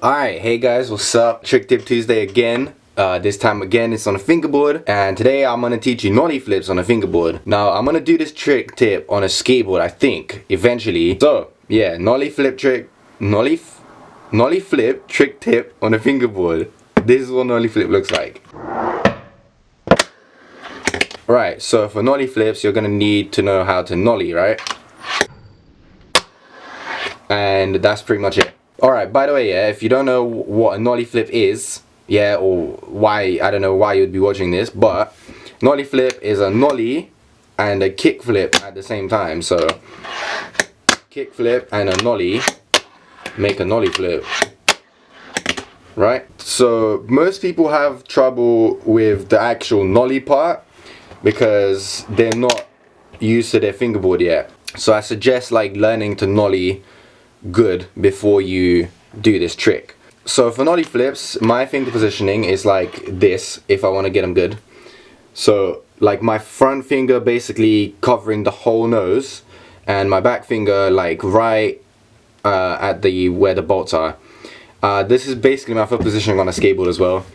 Alright, hey guys, what's up? Trick Tip Tuesday again. This time again it's on a fingerboard, and today I'm gonna teach you nollie flips on a fingerboard. Now I'm gonna do this trick tip on a skateboard, I think, eventually. So yeah, nollie flip trick tip on a fingerboard. This is what nollie flip looks like. Right, so for nollie flips you're gonna need to know how to nollie, right? And that's pretty much it. Alright, by the way, yeah, if you don't know what a nollie flip is, yeah, or why, I don't know why you'd be watching this, but nollie flip is a nollie and a kickflip at the same time. So kickflip and a nollie make a nollie flip, right? So most people have trouble with the actual nollie part because they're not used to their fingerboard yet. So I suggest like learning to nollie good before you do this trick. So for nollie flips, my finger positioning is like this if I want to get them good. So like my front finger basically covering the whole nose, and my back finger like right at the where the bolts are. This is basically my foot positioning on a skateboard as well,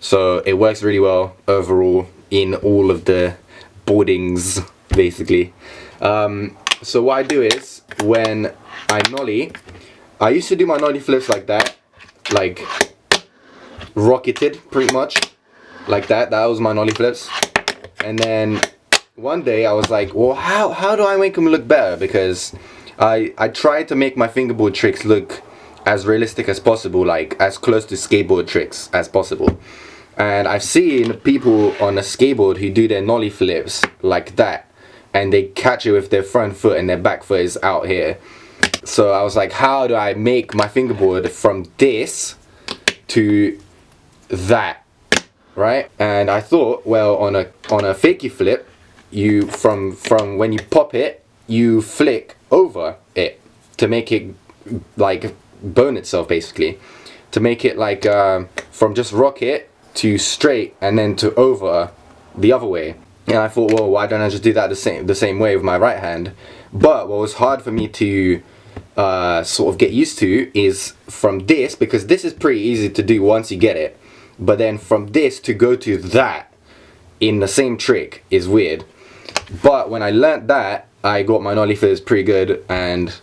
so it works really well overall in all of the boardings basically. So what I do is when I nollie, I used to do my nollie flips like that, like rocketed pretty much, like that. That was my nollie flips. And then one day I was like, well, how do I make them look better? Because I tried to make my fingerboard tricks look as realistic as possible, like as close to skateboard tricks as possible. And I've seen people on a skateboard who do their nollie flips like that, and they catch it with their front foot and their back foot is out here. So I was like, how do I make my fingerboard from this to that, right? And I thought, well, on a fakie flip, you from when you pop it, you flick over it to make it like bone itself, basically, to make it like from just rocket to straight and then to over the other way. And I thought, well, why don't I just do that the same way with my right hand? But what was hard for me to sort of get used to is from this, because this is pretty easy to do once you get it, but then from this to go to that in the same trick is weird. But when I learnt that, I got my nollie flips pretty good, and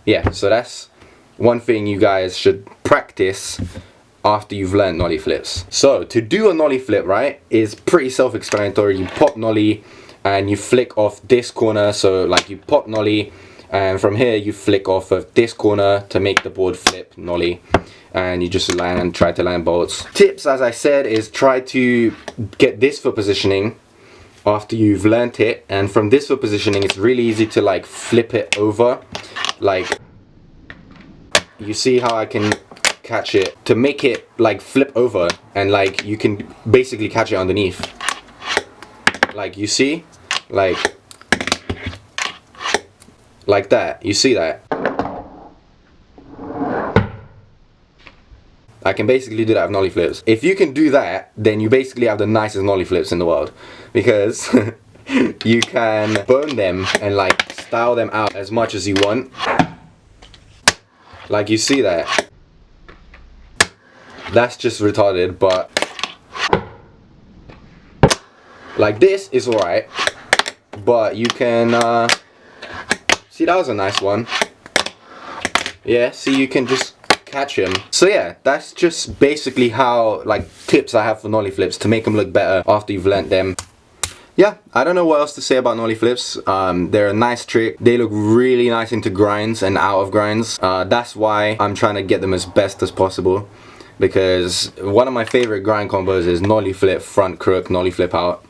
yeah, so that's one thing you guys should practice after you've learned nollie flips. So to do a nollie flip, right, is pretty self-explanatory. You pop nollie and you flick off this corner, so like you pop nollie, and from here you flick off of this corner to make the board flip nollie, and you just land and try to land bolts. Tips, as I said, is try to get this foot positioning after you've learnt it, and from this foot positioning it's really easy to like flip it over. Like you see how I can catch it to make it like flip over, and like you can basically catch it underneath, like you see, like that. You see that? I can basically do that with nollie flips. If you can do that, then you basically have the nicest nollie flips in the world, because you can bone them and like style them out as much as you want. Like you see that? That's just retarded, but like this is alright, but you can see, that was a nice one. Yeah, see, you can just catch him. So yeah, that's just basically how, like, tips I have for nollie flips to make them look better after you've learnt them. Yeah, I don't know what else to say about nollie flips. They're a nice trick. They look really nice into grinds and out of grinds. That's why I'm trying to get them as best as possible, because one of my favorite grind combos is nollie flip front crook, nollie flip out.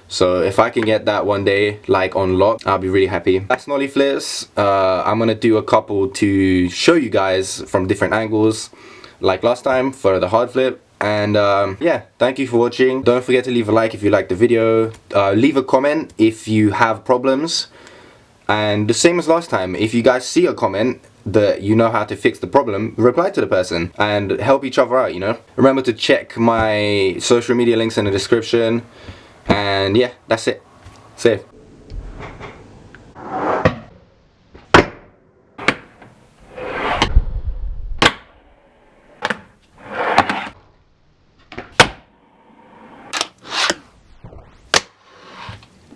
So if I can get that one day like on lock, I'll be really happy. That's nollie flips. I'm gonna do a couple to show you guys from different angles like last time for the hard flip. And yeah, thank you for watching. Don't forget to leave a like if you liked the video. Leave a comment if you have problems, and the same as last time, if you guys see a comment that you know how to fix the problem, reply to the person and help each other out, you know. Remember to check my social media links in the description, and yeah, that's it. Safe.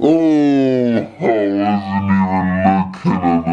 Oh, I wasn't even looking at